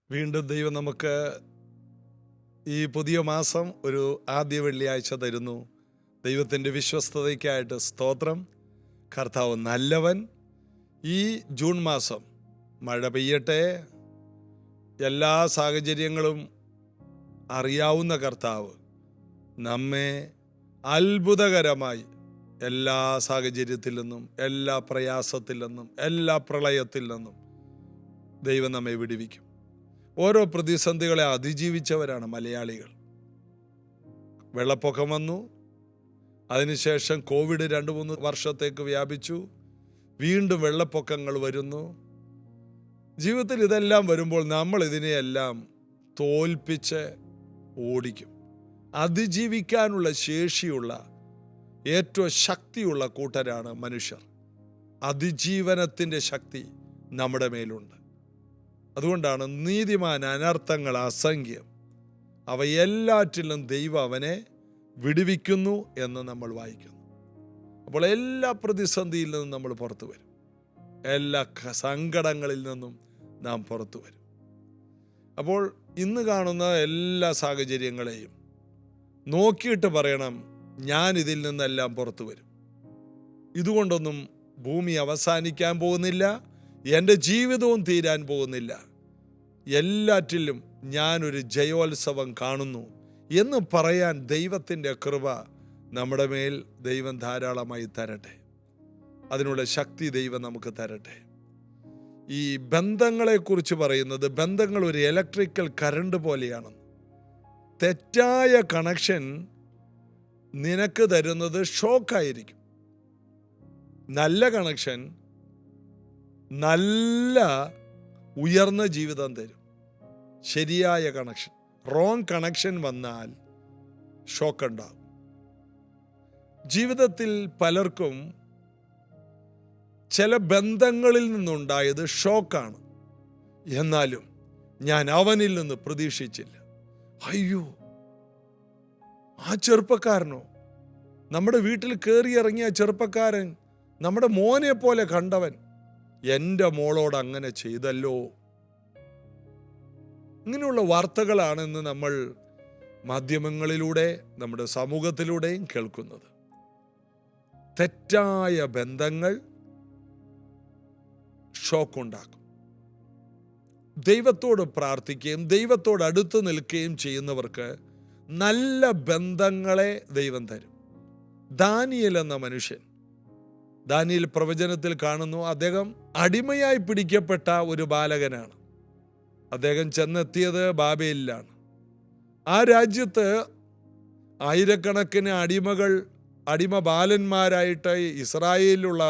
വീണ്ടും ദൈവം നമുക്ക് ഈ പുതിയ മാസം ഒരു ആദ്യ വെള്ളിയാഴ്ച തരുന്നു. ദൈവത്തിൻ്റെ വിശ്വസ്തതയ്ക്കായിട്ട് സ്തോത്രം. കർത്താവ് നല്ലവൻ. ഈ ജൂൺ മാസം മഴ പെയ്യട്ടെ, എല്ലാ സാഹചര്യങ്ങളും അറിയാവുന്ന കർത്താവ് നമ്മെ അത്ഭുതകരമായി എല്ലാ സാഹചര്യത്തിൽ നിന്നും, എല്ലാ പ്രയാസത്തിൽ നിന്നും, എല്ലാ പ്രളയത്തിൽ നിന്നും ദൈവം നമ്മെ വിടുവിക്കും. ഓരോ പ്രതിസന്ധികളെ അതിജീവിച്ചവരാണ് മലയാളികൾ. വെള്ളപ്പൊക്കം വന്നു, അതിനുശേഷം കോവിഡ് 2-3 വർഷത്തേക്ക് വ്യാപിച്ചു, വീണ്ടും വെള്ളപ്പൊക്കങ്ങൾ വരുന്നു. ജീവിതത്തിൽ ഇതെല്ലാം വരുമ്പോൾ നമ്മൾ ഇതിനെയെല്ലാം തോൽപ്പിച്ച് ഓടിക്കും. അതിജീവിക്കാനുള്ള ശേഷിയുള്ള ഏറ്റവും ശക്തിയുള്ള കൂട്ടരാണ് മനുഷ്യർ. അതിജീവനത്തിൻ്റെ ശക്തി നമ്മുടെ മേലുണ്ട്. അതുകൊണ്ടാണ് നീതിമാൻ അനർത്ഥങ്ങൾ അസംഖ്യം, അവ എല്ലാറ്റിലും ദൈവം അവനെ വിടുവിക്കുന്നു എന്ന് നമ്മൾ വായിക്കുന്നു. അപ്പോൾ എല്ലാ പ്രതിസന്ധിയിൽ നിന്നും നമ്മൾ പുറത്തു വരും, എല്ലാ സങ്കടങ്ങളിൽ നിന്നും നാം പുറത്തു വരും. അപ്പോൾ ഇന്ന് കാണുന്ന എല്ലാ സാഹചര്യങ്ങളെയും നോക്കിയിട്ട് പറയണം, ഞാൻ ഇതിൽ നിന്നെല്ലാം പുറത്തു വരും. ഇതുകൊണ്ടൊന്നും ഭൂമി അവസാനിക്കാൻ പോകുന്നില്ല, എൻ്റെ ജീവിതവും തീരാൻ പോകുന്നില്ല. എല്ലാറ്റിലും ഞാനൊരു ജയോത്സവം കാണുന്നു എന്ന് പറയാൻ ദൈവത്തിൻ്റെ കൃപ നമ്മുടെ മേൽ ദൈവം ധാരാളമായി തരട്ടെ. അതിനുള്ള ശക്തി ദൈവം നമുക്ക് തരട്ടെ. ഈ ബന്ധങ്ങളെക്കുറിച്ച് പറയുന്നത്, ബന്ധങ്ങൾ ഒരു ഇലക്ട്രിക്കൽ കറണ്ട് പോലെയാണ്. തെറ്റായ കണക്ഷൻ നിനക്ക് തരുന്നത് ഷോക്കായിരിക്കും. നല്ല കണക്ഷൻ നല്ല ഉയർന്ന ജീവിതം തരും. ശരിയായ കണക്ഷൻ, റോങ് കണക്ഷൻ വന്നാൽ ഷോക്ക് ഉണ്ടാകും. ജീവിതത്തിൽ പലർക്കും ചില ബന്ധങ്ങളിൽ നിന്നുണ്ടായത് ഷോക്കാണ്. എന്നാലും ഞാൻ അവനിൽ നിന്ന് പ്രതീക്ഷിച്ചില്ല. അയ്യോ, ആ ചെറുപ്പക്കാരനോ, നമ്മുടെ വീട്ടിൽ കയറിയിറങ്ങിയ ചെറുപ്പക്കാരൻ, നമ്മുടെ മോനെ പോലെ കണ്ടവൻ എൻ്റെ മോളോട് അങ്ങനെ ചെയ്തല്ലോ. ഇങ്ങനെയുള്ള വാർത്തകളാണ് ഇന്ന് നമ്മൾ മാധ്യമങ്ങളിലൂടെ, നമ്മുടെ സമൂഹത്തിലൂടെയും കേൾക്കുന്നത്. തെറ്റായ ബന്ധങ്ങൾ ഷോക്കുണ്ടാക്കും. ദൈവത്തോട് പ്രാർത്ഥിക്കുകയും ദൈവത്തോട് അടുത്ത് നിൽക്കുകയും ചെയ്യുന്നവർക്ക് നല്ല ബന്ധങ്ങളെ ദൈവം തരും. ദാനിയേൽ എന്ന മനുഷ്യൻ, ദാനിയേൽ പ്രവചനത്തിൽ കാണുന്നു, അദ്ദേഹം അടിമയായി പിടിക്കപ്പെട്ട ഒരു ബാലകനാണ്. അദ്ദേഹം ചെന്നെത്തിയത് ബാബേലിലാണ്. ആ രാജ്യത്ത് ആയിരക്കണക്കിന് അടിമ ബാലന്മാരായിട്ട് ഇസ്രായേലിലുള്ള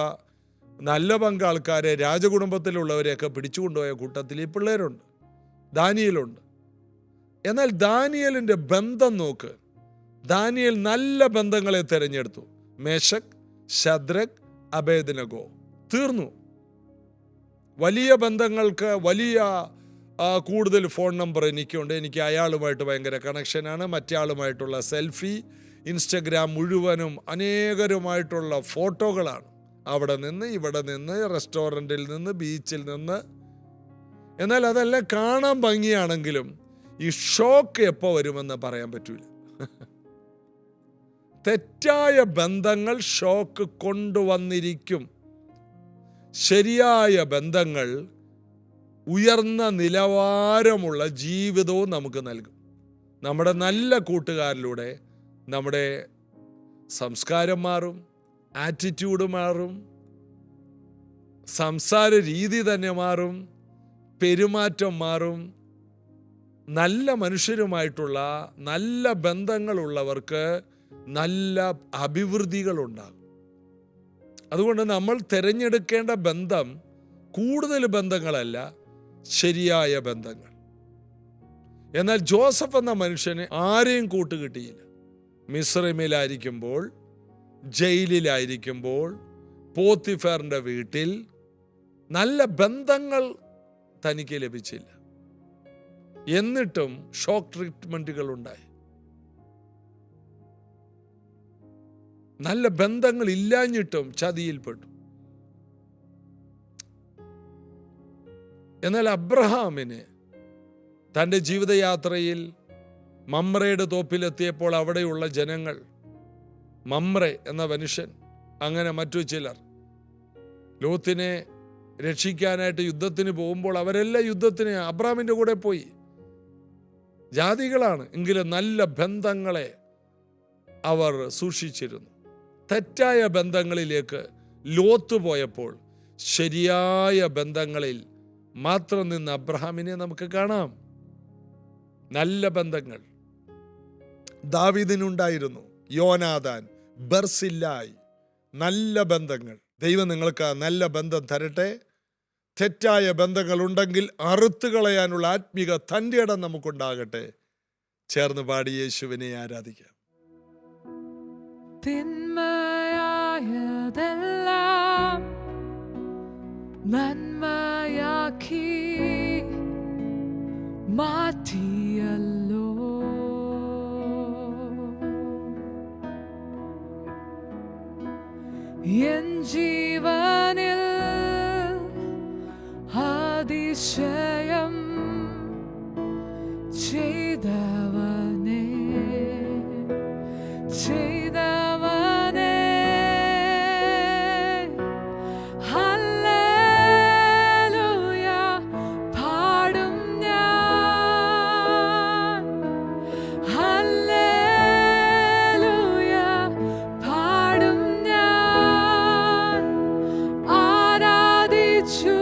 നല്ല പങ്ക് ആൾക്കാരെ, രാജകുടുംബത്തിലുള്ളവരെയൊക്കെ പിടിച്ചുകൊണ്ടുപോയ കൂട്ടത്തിൽ ഈ പിള്ളേരുണ്ട്, ദാനിയേലുണ്ട്. എന്നാൽ ദാനിയേലിൻ്റെ ബന്ധം നോക്ക്. ദാനിയേൽ നല്ല ബന്ധങ്ങളെ തിരഞ്ഞെടുത്തു. Meshach, Shadrak, Abednego. തീർന്നു. വലിയ ബന്ധങ്ങൾക്ക് വലിയ കൂടുതൽ ഫോൺ നമ്പർ എനിക്കുണ്ട്, എനിക്ക് അയാളുമായിട്ട് ഭയങ്കര കണക്ഷനാണ്, മറ്റേ ആളുമായിട്ടുള്ള സെൽഫി, ഇൻസ്റ്റഗ്രാം മുഴുവനും അനേകരുമായിട്ടുള്ള ഫോട്ടോകളാണ്. അവിടെ നിന്ന്, ഇവിടെ നിന്ന്, റെസ്റ്റോറൻറ്റിൽ നിന്ന്, ബീച്ചിൽ നിന്ന്. എന്നാൽ അതെല്ലാം കാണാൻ ഭംഗിയാണെങ്കിലും ഈ ഷോക്ക് എപ്പോൾ വരുമെന്ന് പറയാൻ പറ്റൂല. തെറ്റായ ബന്ധങ്ങൾ ഷോക്ക് കൊണ്ടുവന്നിരിക്കും. ശരിയായ ബന്ധങ്ങൾ ഉയർന്ന നിലവാരമുള്ള ജീവിതവും നമുക്ക് നൽകും. നമ്മുടെ നല്ല കൂട്ടുകാരിലൂടെ നമ്മുടെ സംസ്കാരം മാറും, ആറ്റിറ്റ്യൂഡ് മാറും, സംസാര രീതി തന്നെ മാറും, പെരുമാറ്റം മാറും. നല്ല മനുഷ്യരുമായിട്ടുള്ള നല്ല ബന്ധങ്ങളുള്ളവർക്ക് നല്ല അഭിവൃദ്ധികളുണ്ടാകും. അതുകൊണ്ട് നമ്മൾ തിരഞ്ഞെടുക്കേണ്ട ബന്ധം കൂടുതൽ ബന്ധങ്ങളല്ല, ശരിയായ ബന്ധങ്ങൾ. എന്നാൽ ജോസഫ് എന്ന മനുഷ്യന് ആരെയും കൂട്ടുകിട്ടിയില്ല. മിസ്രൈമിലായിരിക്കുമ്പോൾ, ജയിലിലായിരിക്കുമ്പോൾ, പോത്തിഫറിൻ്റെ വീട്ടിൽ നല്ല ബന്ധങ്ങൾ തനിക്ക് ലഭിച്ചില്ല. എന്നിട്ടും ഷോക്ക് ട്രീറ്റ്മെൻറ്റുകൾ ഉണ്ടായി. നല്ല ബന്ധങ്ങൾ ഇല്ലാഞ്ഞിട്ടും ചതിയിൽപ്പെട്ടു. എന്നാൽ അബ്രഹാമിന് തൻ്റെ ജീവിതയാത്രയിൽ മമ്രയുടെ തോപ്പിലെത്തിയപ്പോൾ അവിടെയുള്ള ജനങ്ങൾ, മമ്രെ എന്ന മനുഷ്യൻ, അങ്ങനെ മറ്റു ചിലർ ലോത്തിനെ രക്ഷിക്കാനായിട്ട് യുദ്ധത്തിന് പോകുമ്പോൾ അവരെല്ലാം യുദ്ധത്തിന് അബ്രാമിൻ്റെ കൂടെ പോയി. ജാതികളാണ്, എങ്കിലും നല്ല ബന്ധങ്ങളെ അവർ സൂക്ഷിച്ചിരുന്നു. തെറ്റായ ബന്ധങ്ങളിലേക്ക് ലോത്ത് പോയപ്പോൾ ശരിയായ ബന്ധങ്ങളിൽ മാത്രം നിന്ന് അബ്രഹാമിനെ നമുക്ക് കാണാം. നല്ല ബന്ധങ്ങൾ ദാവീദിനുണ്ടായിരുന്നു. യോനാഥാൻ, ബർസില്ലായി, നല്ല ബന്ധങ്ങൾ. ദൈവം നിങ്ങൾക്ക് നല്ല ബന്ധം തരട്ടെ. തെറ്റായ ബന്ധങ്ങൾ ഉണ്ടെങ്കിൽ അറുത്തു കളയാനുള്ള ആത്മീക തൻ്റെ ഇടം നമുക്കുണ്ടാകട്ടെ. ചേർന്ന് പാടി യേശുവിനെ ആരാധിക്കാം. തിന്മയായതെല്ലാം നന്മയാക്കി മാറ്റിയല്ലോ, എൻ ജീവനിൽ അതിശയം ചെയ്തവനേ, ചെയ്തവനേ, ഹല്ലേലൂയ പാടും ഞാൻ, ഹല്ലേലൂയ പാടും ഞാൻ, ആരാധിച്ചു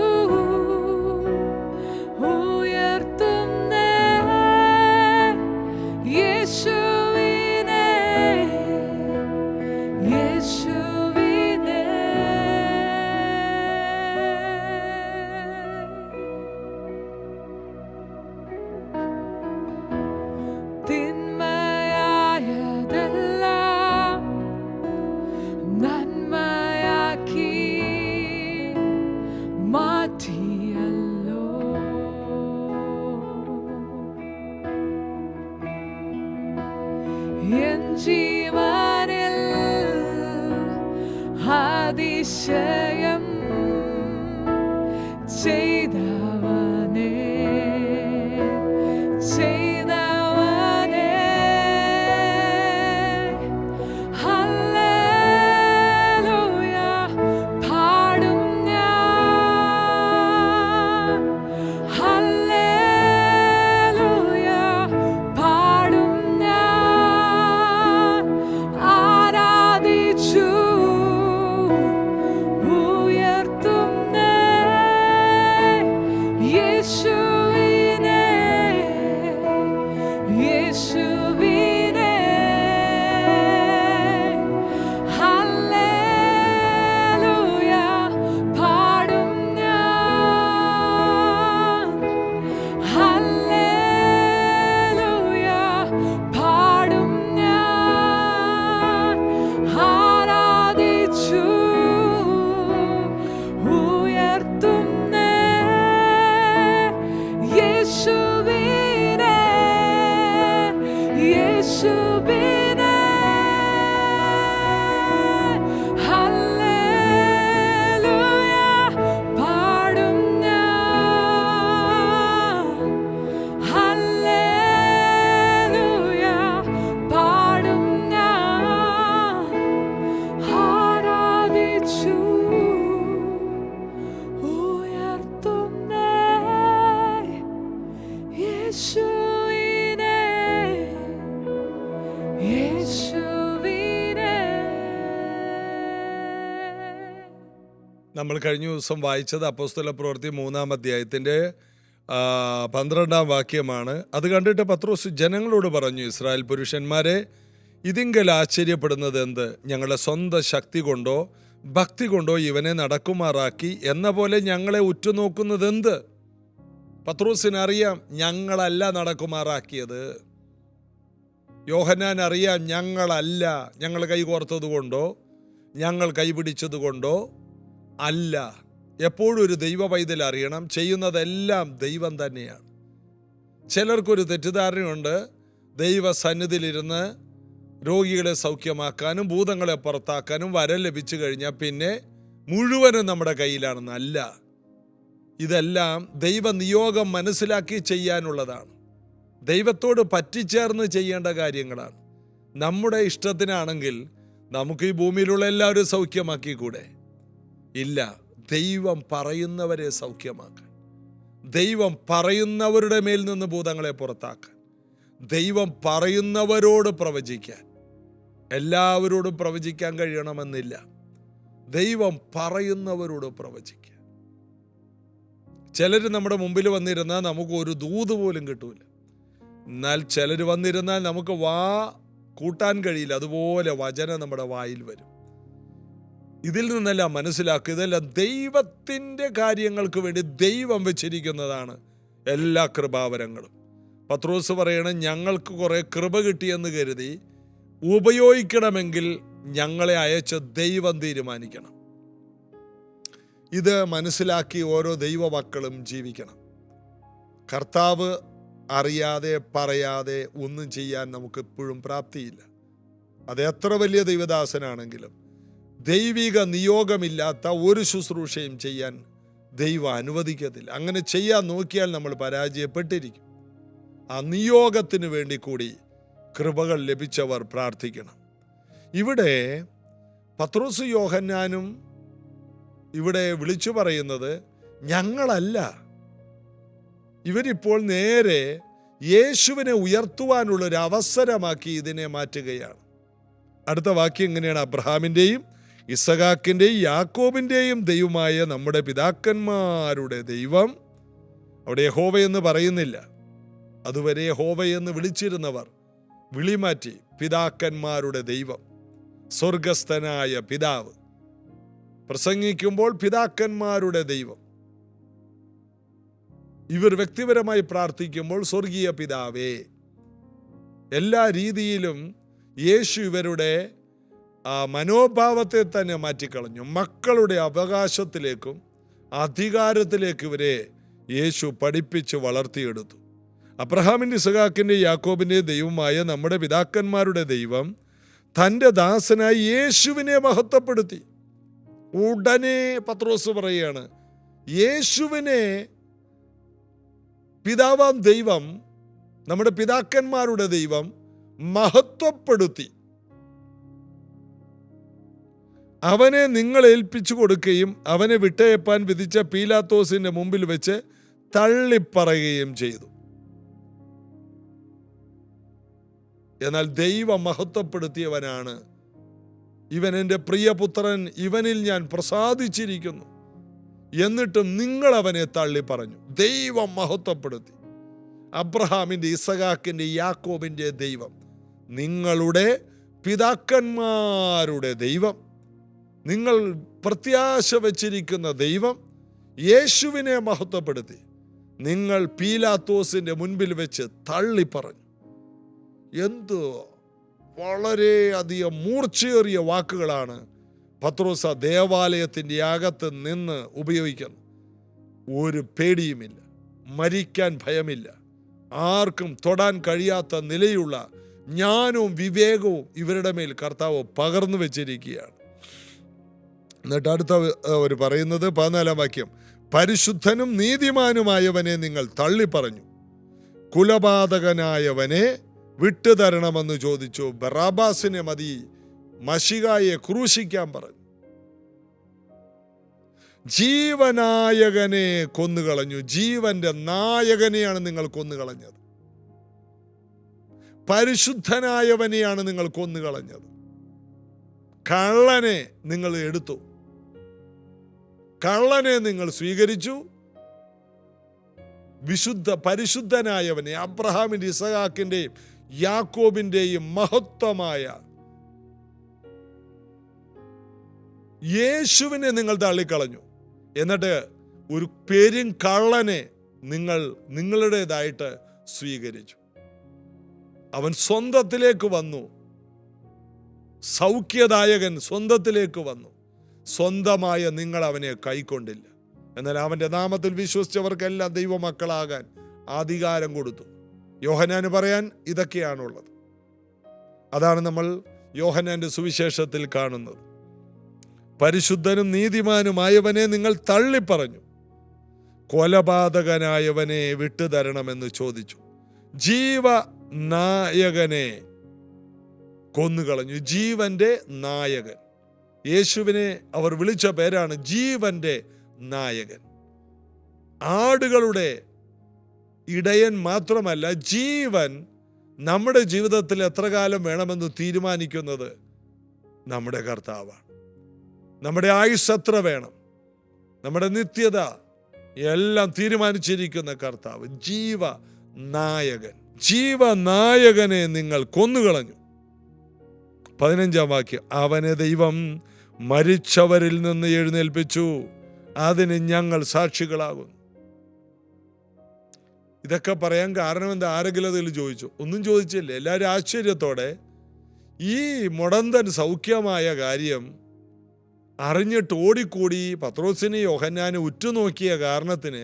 ജീവനിൽ അതിശയം ചെയ്തവനേ, ചെയ്തവനേ, ഹല്ലേലൂയ പാടും ഞാൻ, ഹല്ലേലൂയ പാടും ഞാൻ, ആരാധിച്ചു ഉയർത്തുന്നേ യേശുവിനെ, യേശുവിനെ, ഹല്ലേലൂയ പാടും ഞാൻ, ഹല്ലേലൂയ പാടും ഞാൻ, ആരാധിച്ചു ഉയർത്തുന്നേ യേശുവിനെ, യേശുവിനെ, ഹല്ലേലൂയ പാടും ഞാൻ, ഹല്ലേലൂയ പാടും ഞാൻ, ആരാധിച്ചു ഉയർത്തുന്നേ യേശുവിനെ, യേശുവിനെ. നമ്മൾ കഴിഞ്ഞ ദിവസം വായിച്ചത് അപ്പോസ്തലപ്രവൃത്തി 3-ാം അധ്യായത്തിൻ്റെ 12-ാം വാക്യമാണ്. അത് കണ്ടിട്ട് പത്രോസ് ജനങ്ങളോട് പറഞ്ഞു, ഇസ്രായേൽ പുരുഷന്മാരെ, ഇതിങ്കൽ ആശ്ചര്യപ്പെടുന്നത് എന്ത്? ഞങ്ങളുടെ സ്വന്തം ശക്തി കൊണ്ടോ ഭക്തി കൊണ്ടോ ഇവനെ നടക്കുമാറാക്കി എന്ന പോലെ ഞങ്ങളെ ഉറ്റുനോക്കുന്നത് എന്ത്? പത്രോസിനറിയാം ഞങ്ങളല്ല നടക്കുമാറാക്കിയത്. യോഹന്നാൻ അറിയാം ഞങ്ങളല്ല, ഞങ്ങൾ കൈകോർത്തത് കൊണ്ടോ ഞങ്ങൾ കൈപിടിച്ചത് കൊണ്ടോ അല്ല. എപ്പോഴും ഒരു ദൈവ പൈതൽ അറിയണം, ചെയ്യുന്നതെല്ലാം ദൈവം തന്നെയാണ്. ചിലർക്കൊരു തെറ്റിദ്ധാരണയുണ്ട്, ദൈവസന്നിധിയിലിരുന്ന് രോഗികളെ സൗഖ്യമാക്കാനും ഭൂതങ്ങളെ പുറത്താക്കാനും വരം ലഭിച്ചു കഴിഞ്ഞാൽ പിന്നെ മുഴുവനും നമ്മുടെ കയ്യിലാണെന്നല്ല. ഇതെല്ലാം ദൈവനിയോഗം മനസ്സിലാക്കി ചെയ്യാനുള്ളതാണ്. ദൈവത്തോട് പറ്റിച്ചേർന്ന് ചെയ്യേണ്ട കാര്യങ്ങളാണ്. നമ്മുടെ ഇഷ്ടത്തിനാണെങ്കിൽ നമുക്ക് ഈ ഭൂമിയിലുള്ള എല്ലാവരും സൗഖ്യമാക്കിക്കൂടെ? ഇല്ല. ദൈവം പറയുന്നവരെ സൗഖ്യമാക്കാൻ, ദൈവം പറയുന്നവരുടെ മേൽ നിന്ന് ഭൂതങ്ങളെ പുറത്താക്കാൻ, ദൈവം പറയുന്നവരോട് പ്രവചിക്കാൻ. എല്ലാവരോടും പ്രവചിക്കാൻ കഴിയണമെന്നില്ല. ദൈവം പറയുന്നവരോട് പ്രവചിക്കാൻ. ചിലർ നമ്മുടെ മുമ്പിൽ വന്നിരുന്നാൽ നമുക്ക് ഒരു ദൂത് പോലും കിട്ടൂല. എന്നാൽ ചിലർ വന്നിരുന്നാൽ നമുക്ക് വാ കൂട്ടാൻ കഴിയില്ല. അതുപോലെ വചനം നമ്മുടെ വായിൽ വരും. ഇതിൽ നിന്നെല്ലാം മനസ്സിലാക്കുക, ഇതെല്ലാം ദൈവത്തിൻ്റെ കാര്യങ്ങൾക്ക് വേണ്ടി ദൈവം വെച്ചിരിക്കുന്നതാണ് എല്ലാ കൃപാവരങ്ങളും. പത്രോസ് പറയണം, ഞങ്ങൾക്ക് കുറേ കൃപ കിട്ടിയെന്ന് കരുതി ഉപയോഗിക്കണമെങ്കിൽ ഞങ്ങളെ അയച്ച ദൈവം തീരുമാനിക്കണം. ഇത് മനസ്സിലാക്കി ഓരോ ദൈവമക്കളും ജീവിക്കണം. കർത്താവ് അറിയാതെ പറയാതെ ഒന്നും ചെയ്യാൻ നമുക്ക് എപ്പോഴും പ്രാപ്തിയില്ല. അത് എത്ര വലിയ ദൈവദാസനാണെങ്കിലും ദൈവിക നിയോഗമില്ലാത്ത ഒരു ശുശ്രൂഷയും ചെയ്യാൻ ദൈവം അനുവദിക്കത്തില്ല. അങ്ങനെ ചെയ്യാൻ നോക്കിയാൽ നമ്മൾ പരാജയപ്പെട്ടിരിക്കും. ആ നിയോഗത്തിന് വേണ്ടി കൂടി കൃപകൾ ലഭിച്ചവർ പ്രാർത്ഥിക്കണം. ഇവിടെ പത്രോസ് യോഹന്നാനും ഇവിടെ വിളിച്ചു പറയുന്നത് ഞങ്ങളല്ല. ഇവരിപ്പോൾ നേരെ യേശുവിനെ ഉയർത്തുവാനുള്ളൊരു അവസരമാക്കി ഇതിനെ മാറ്റുകയാണ്. അടുത്ത വാക്യം ഇങ്ങനെയാണ്: അബ്രഹാമിൻ്റെയും ഇസഹാക്കിൻ്റെയും യാക്കോബിൻ്റെയും ദൈവമായ നമ്മുടെ പിതാക്കന്മാരുടെ ദൈവം. അവിടെ യഹോവയെന്ന് പറയുന്നില്ല. അതുവരെ യഹോവയെന്ന് വിളിച്ചിരുന്നവർ വിളിമാറ്റി പിതാക്കന്മാരുടെ ദൈവം, സ്വർഗസ്ഥനായ പിതാവ്. പ്രസംഗിക്കുമ്പോൾ പിതാക്കന്മാരുടെ ദൈവം. ഇവർ വ്യക്തിപരമായി പ്രാർത്ഥിക്കുമ്പോൾ സ്വർഗീയ പിതാവേ. എല്ലാ രീതിയിലും യേശു ഇവരുടെ ആ മനോഭാവത്തെ തന്നെ മാറ്റിക്കളഞ്ഞു. മക്കളുടെ അവകാശത്തിലേക്കും അധികാരത്തിലേക്ക് ഇവരെ യേശു പഠിപ്പിച്ച് വളർത്തിയെടുത്തു. അബ്രഹാമിൻ്റെ ഇസഹാക്കിൻ്റെ യാക്കോബിൻ്റെ ദൈവമായ നമ്മുടെ പിതാക്കന്മാരുടെ ദൈവം തൻ്റെ ദാസനായി യേശുവിനെ മഹത്വപ്പെടുത്തി. ഉടനെ പത്രോസ് പറയുകയാണ്, യേശുവിനെ പിതാവാം ദൈവം, നമ്മുടെ പിതാക്കന്മാരുടെ ദൈവം മഹത്വപ്പെടുത്തി. അവനെ നിങ്ങൾ ഏൽപ്പിച്ചു കൊടുക്കുകയും അവനെ വിട്ടയപ്പാൻ വിധിച്ച പീലാത്തോസിന്റെ മുമ്പിൽ വെച്ച് തള്ളിപ്പറയുകയും ചെയ്തു. എന്നാൽ ദൈവം മഹത്വപ്പെടുത്തിയവനാണ് ഇവൻ, എൻ്റെ പ്രിയപുത്രൻ, ഇവനിൽ ഞാൻ പ്രസാദിച്ചിരിക്കുന്നു. എന്നിട്ടും നിങ്ങൾ അവനെ തള്ളി പറഞ്ഞു. ദൈവം മഹത്വപ്പെടുത്തി. അബ്രഹാമിൻ്റെ ഇസഹാക്കിൻ്റെ യാക്കോബിൻ്റെ ദൈവം, നിങ്ങളുടെ പിതാക്കന്മാരുടെ ദൈവം, നിങ്ങൾ പ്രത്യാശ വച്ചിരിക്കുന്ന ദൈവം യേശുവിനെ മഹത്വപ്പെടുത്തി. നിങ്ങൾ പീലാത്തോസിന്റെ മുൻപിൽ വെച്ച് തള്ളിപ്പറഞ്ഞു. എന്ത് വളരെയധികം മൂർച്ചയേറിയ വാക്കുകളാണ് പത്രോസ് ദേവാലയത്തിൻ്റെ അകത്ത് നിന്ന് ഉപയോഗിക്കുന്നത്. ഒരു പേടിയുമില്ല, മരിക്കാൻ ഭയമില്ല, ആർക്കും തൊടാൻ കഴിയാത്ത നിലയുള്ള ജ്ഞാനവും വിവേകവും ഇവരുടെ മേൽ കർത്താവ് പകർന്നു വെച്ചിരിക്കുകയാണ്. എന്നിട്ട് അടുത്ത അവർ പറയുന്നത് 14-ാം വാക്യം: പരിശുദ്ധനും നീതിമാനുമായവനെ നിങ്ങൾ തള്ളിപ്പറഞ്ഞു, കുലപാതകനായവനെ വിട്ടുതരണമെന്ന് ചോദിച്ചു. ബറാബാസിനെ മതി, മശിഹായെ ക്രൂശിക്കാൻ പറഞ്ഞു. ജീവനായകനെ കൊന്നുകളഞ്ഞു. ജീവന്റെ നായകനെയാണ് നിങ്ങൾ കൊന്നുകളഞ്ഞത്. പരിശുദ്ധനായവനെയാണ് നിങ്ങൾ കൊന്നുകളഞ്ഞത്. കള്ളനെ നിങ്ങൾ എടുത്തു, കള്ളനെ നിങ്ങൾ സ്വീകരിച്ചു. പരിശുദ്ധനായവനെ, അബ്രഹാമിന്റെ ഇസഹാക്കിന്റെയും യാക്കോബിന്റെയും മഹത്വമായ യേശുവിനെ നിങ്ങൾ തള്ളിക്കളഞ്ഞു. എന്നിട്ട് ഒരു പെരും കള്ളനെ നിങ്ങൾ നിങ്ങളുടേതായിട്ട് സ്വീകരിച്ചു. അവൻ സ്വന്തത്തിലേക്ക് വന്നു. സൗഖ്യദായകൻ സ്വന്തത്തിലേക്ക് വന്നു. സ്വന്തമായ നിങ്ങൾ അവനെ കൈക്കൊണ്ടില്ല. എന്നാൽ അവൻ്റെ നാമത്തിൽ വിശ്വസിച്ചവർക്കെല്ലാം ദൈവമക്കളാകാൻ അധികാരം കൊടുത്തു. യോഹന്നാന് പറയാൻ ഇതൊക്കെയാണുള്ളത്. അതാണ് നമ്മൾ യോഹന്നാന്റെ സുവിശേഷത്തിൽ കാണുന്നത്. പരിശുദ്ധനും നീതിമാനുമായവനെ നിങ്ങൾ തള്ളിപ്പറഞ്ഞു, കൊലപാതകനായവനെ വിട്ടുതരണമെന്ന് ചോദിച്ചു. ജീവനായകനെ കൊന്നുകളഞ്ഞു. ജീവന്റെ നായകൻ. യേശുവിനെ അവർ വിളിച്ച പേരാണ് ജീവന്റെ നായകൻ. ആടുകളുടെ ഇടയൻ മാത്രമല്ല, ജീവൻ നമ്മുടെ ജീവിതത്തിൽ എത്ര കാലം വേണമെന്ന് തീരുമാനിക്കുന്നത് നമ്മുടെ കർത്താവാണ്. നമ്മുടെ ആയുസ് എത്ര വേണം, നമ്മുടെ നിത്യത എല്ലാം തീരുമാനിച്ചിരിക്കുന്ന കർത്താവ് ജീവനായകൻ. ജീവനായകനെ നിങ്ങൾ കൊന്നുകളഞ്ഞു. 15-ാം വാക്യം, അവനെ ദൈവം മരിച്ചവരിൽ നിന്ന് എഴുന്നേൽപ്പിച്ചു, അതിന് ഞങ്ങൾ സാക്ഷികളാകുന്നു. ഇതൊക്കെ പറയാൻ കാരണം എന്താ? ആരെങ്കിലും അതിൽ ചോദിച്ചു? ഒന്നും ചോദിച്ചില്ല. എല്ലാവരും ആശ്ചര്യത്തോടെ ഈ മുടന്തൻ സൗഖ്യമായ കാര്യം അറിഞ്ഞിട്ട് ഓടിക്കൂടി പത്രോസിനെ യോഹന്നാനെ ഉറ്റുനോക്കിയ കാരണത്തിന്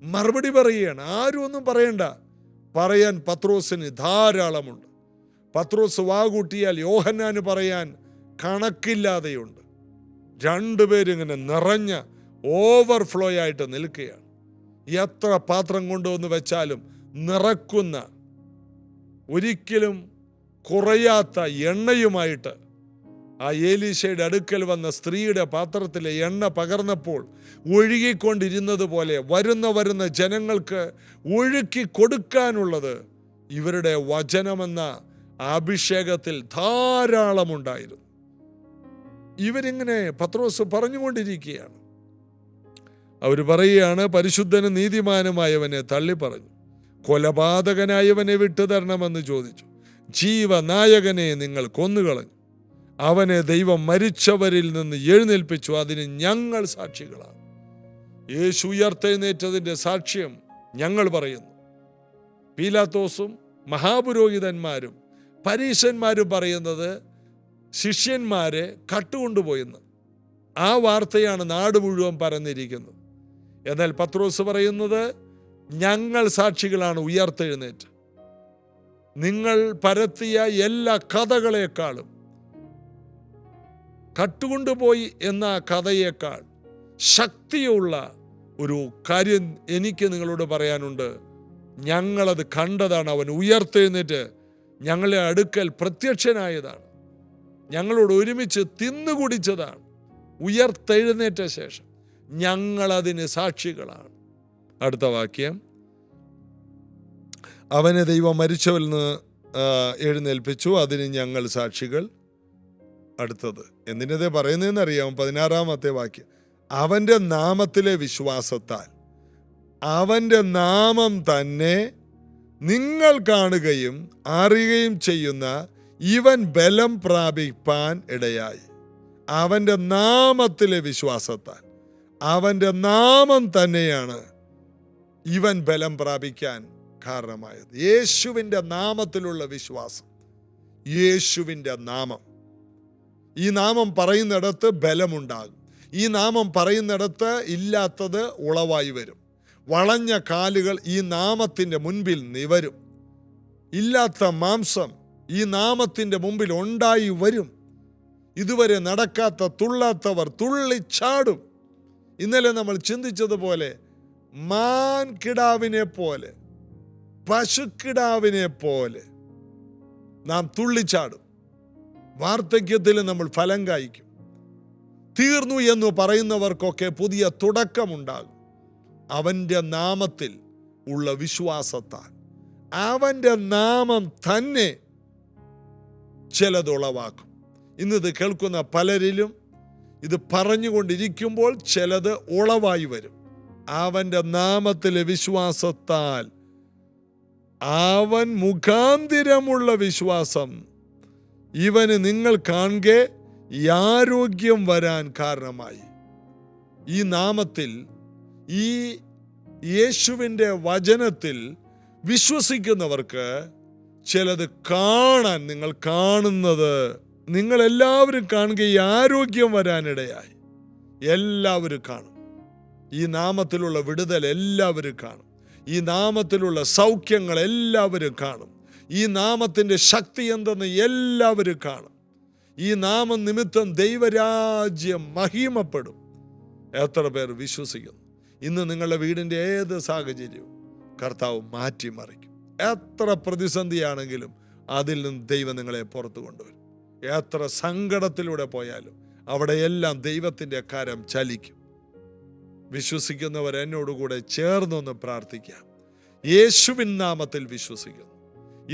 മറുപടി പറയുകയാണ്. ആരും ഒന്നും പറയണ്ട, പറയാൻ പത്രോസിന് ധാരാളമുണ്ട്. പത്രോസ് വാകൂട്ടിയാൽ യോഹന്നാന് പറയാൻ കണക്കില്ലാതെയുണ്ട്. രണ്ടുപേരിങ്ങനെ നിറഞ്ഞ ഓവർഫ്ലോ ആയിട്ട് നിൽക്കുകയാണ്. എത്ര പാത്രം കൊണ്ടുവന്ന് വെച്ചാലും നിറക്കുന്ന, ഒരിക്കലും കുറയാത്ത എണ്ണയുമായിട്ട് ആ ഏലീശയുടെ അടുക്കൽ വന്ന സ്ത്രീയുടെ പാത്രത്തിലെ എണ്ണ പകർന്നപ്പോൾ ഒഴുകിക്കൊണ്ടിരുന്നത് പോലെ വരുന്ന ജനങ്ങൾക്ക് ഒഴുക്കി കൊടുക്കാനുള്ളത് ഇവരുടെ വചനമെന്ന അഭിഷേകത്തിൽ ധാരാളമുണ്ടായിരുന്നു. ഇവരിങ്ങനെ പത്രോസ് പറഞ്ഞുകൊണ്ടിരിക്കുകയാണ്. അവർ പറയുകയാണ്, പരിശുദ്ധനും നീതിമാനുമായവനെ തള്ളി പറഞ്ഞു, കൊലപാതകനായവനെ വിട്ടുതരണമെന്ന് ചോദിച്ചു. ജീവനായകനെ നിങ്ങൾ കൊന്നുകളഞ്ഞു, അവനെ ദൈവം മരിച്ചവരിൽ നിന്ന് എഴുന്നേൽപ്പിച്ചു, അതിന് ഞങ്ങൾ സാക്ഷികളാണ്. യേശു ഉയർത്തെഴുന്നേറ്റതിൻ്റെ സാക്ഷ്യം ഞങ്ങൾ പറയുന്നു. പീലാത്തോസും മഹാപുരോഹിതന്മാരും പരീശന്മാരും പറയുന്നത് ശിഷ്യന്മാരെ കട്ടുകൊണ്ടുപോയെന്ന്. ആ വാർത്തയാണ് നാട് മുഴുവൻ പരന്നിരിക്കുന്നത്. എന്നാൽ പത്രോസ് പറയുന്നത്, ഞങ്ങൾ സാക്ഷികളാണ് ഉയർത്തെഴുന്നേറ്റ്. നിങ്ങൾ പരത്തിയ എല്ലാ കഥകളെക്കാളും, കട്ടുകൊണ്ടുപോയി എന്ന കഥയേക്കാൾ ശക്തിയുള്ള ഒരു കാര്യം എനിക്ക് നിങ്ങളോട് പറയാനുണ്ട്. ഞങ്ങളത് കണ്ടതാണ്. അവൻ ഉയർത്തെഴുന്നേറ്റ് ഞങ്ങളെ അടുക്കൽ പ്രത്യക്ഷനായതാണ്. ഞങ്ങളോട് ഒരുമിച്ച് തിന്നുകുടിച്ചതാണ്. ഉയർത്തെഴുന്നേറ്റ ശേഷം ഞങ്ങളതിന് സാക്ഷികളാണ്. അടുത്ത വാക്യം, അവനെ ദൈവം മരിച്ചവരിൽ നിന്ന് എഴുന്നേൽപ്പിച്ചു, അതിന് ഞങ്ങൾ സാക്ഷികൾ. അടുത്തത് എന്തിനതേ പറയുന്നതെന്ന് അറിയാം. 16-ാമത്തെ വാക്യം, അവൻ്റെ നാമത്തിലെ വിശ്വാസത്താൽ അവൻ്റെ നാമം തന്നെ നിങ്ങൾ കാണുകയും അറിയുകയും ചെയ്യുന്ന ഇവൻ ബലം പ്രാപിപ്പാൻ ഇടയായി. അവൻ്റെ നാമത്തിലെ വിശ്വാസത്താൽ, അവൻ്റെ നാമം തന്നെയാണ് ഇവൻ ബലം പ്രാപിക്കാൻ കാരണമായത്. യേശുവിൻ്റെ നാമത്തിലുള്ള വിശ്വാസം, യേശുവിൻ്റെ നാമം. ഈ നാമം പറയുന്നിടത്ത് ബലമുണ്ടാകും. ഈ നാമം പറയുന്നിടത്ത് ഇല്ലാത്തത് ഉളവായി വരും. വളഞ്ഞ കാലുകൾ ഈ നാമത്തിൻ്റെ മുൻപിൽ നിവരും. ഇല്ലാത്ത മാംസം ഈ നാമത്തിൻ്റെ മുമ്പിൽ ഉണ്ടായി വരും. ഇതുവരെ നടക്കാത്ത, തുള്ളാത്തവർ തുള്ളിച്ചാടും. ഇന്നലെ നമ്മൾ ചിന്തിച്ചതുപോലെ മാൻകിടാവിനെ പോലെ, പശുക്കിടാവിനെ പോലെ നാം തുള്ളിച്ചാടും. വാർദ്ധക്യത്തിൽ നമ്മൾ ഫലം കായ്ക്കും. തീർന്നു എന്ന് പറയുന്നവർക്കൊക്കെ പുതിയ തുടക്കമുണ്ടാകും. അവൻ്റെ നാമത്തിൽ ഉള്ള വിശ്വാസത്താൽ, അവൻ്റെ നാമം തന്നെ ചിലതുളവാക്കും. ഇന്നിത് കേൾക്കുന്ന പലരിലും ഇത് പറഞ്ഞുകൊണ്ടിരിക്കുമ്പോൾ ചിലത് ഉളവായി വരും. അവൻ്റെ നാമത്തിലെ വിശ്വാസത്താൽ, അവൻ മുഖാന്തിരമുള്ള വിശ്വാസം ഇവന് നിങ്ങൾ കാണുകെ ആരോഗ്യം വരാൻ കാരണമായി. ഈ നാമത്തിൽ, ഈ യേശുവിൻ്റെ വചനത്തിൽ വിശ്വസിക്കുന്നവർക്ക് ചിലത് കാണാൻ, നിങ്ങൾ കാണുന്നത് നിങ്ങളെല്ലാവരും കാണുക ആരോഗ്യം വരാനിടയായി. എല്ലാവരും കാണും. ഈ നാമത്തിലുള്ള വിടുതൽ എല്ലാവരും കാണും. ഈ നാമത്തിലുള്ള സൗഖ്യങ്ങൾ എല്ലാവരും കാണും. ഈ നാമത്തിൻ്റെ ശക്തി എന്തെന്ന് എല്ലാവരും കാണും. ഈ നാമം നിമിത്തം ദൈവരാജ്യം മഹിമപ്പെടും. എത്ര പേർ വിശ്വസിക്കുന്നു? ഇന്ന് നിങ്ങളുടെ വീടിൻ്റെ ഏത് സാഹചര്യവും കർത്താവ് മാറ്റിമറിക്കും. എത്ര പ്രതിസന്ധിയാണെങ്കിലും അതിൽ നിന്ന് ദൈവം നിങ്ങളെ പുറത്തു കൊണ്ടുവരും. എത്ര സങ്കടത്തിലൂടെ പോയാലും അവിടെയെല്ലാം ദൈവത്തിൻ്റെ കരം ചലിക്കും. വിശ്വസിക്കുന്നവർ എന്നോടുകൂടെ ചേർന്നൊന്ന് പ്രാർത്ഥിക്കാം. യേശുവിൻ നാമത്തിൽ വിശ്വസിക്കുന്നു.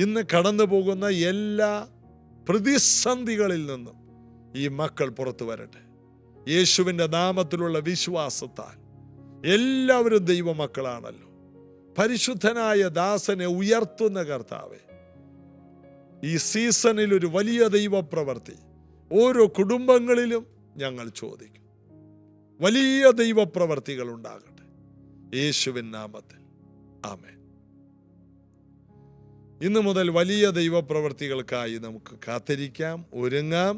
ഇന്ന് കടന്നു പോകുന്ന എല്ലാ പ്രതിസന്ധികളിൽ നിന്നും ഈ മക്കൾ പുറത്തു വരട്ടെ. യേശുവിൻ്റെ നാമത്തിലുള്ള വിശ്വാസത്താൽ എല്ലാവരും ദൈവമക്കളാണല്ലോ. പരിശുദ്ധനായ ദാസനെ ഉയർത്തുന്ന കർത്താവേ, ഈ സീസണിൽ ഒരു വലിയ ദൈവപ്രവൃത്തി ഓരോ കുടുംബങ്ങളിലും ഞങ്ങൾ ചോദിക്കും. വലിയ ദൈവപ്രവൃത്തികൾ ഉണ്ടാകട്ടെ യേശുവിൻ നാമത്തിൽ. ആമേൻ. ഇന്നു മുതൽ വലിയ ദൈവപ്രവൃത്തികൾക്കായി നമുക്ക് കാത്തിരിക്കാം, ഒരുങ്ങാം.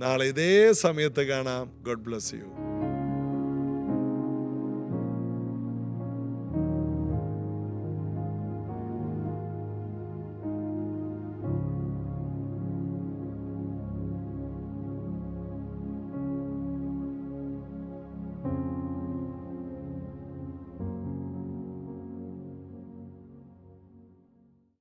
നാളെ ഇതേ സമയത്ത് കാണാം. God bless you.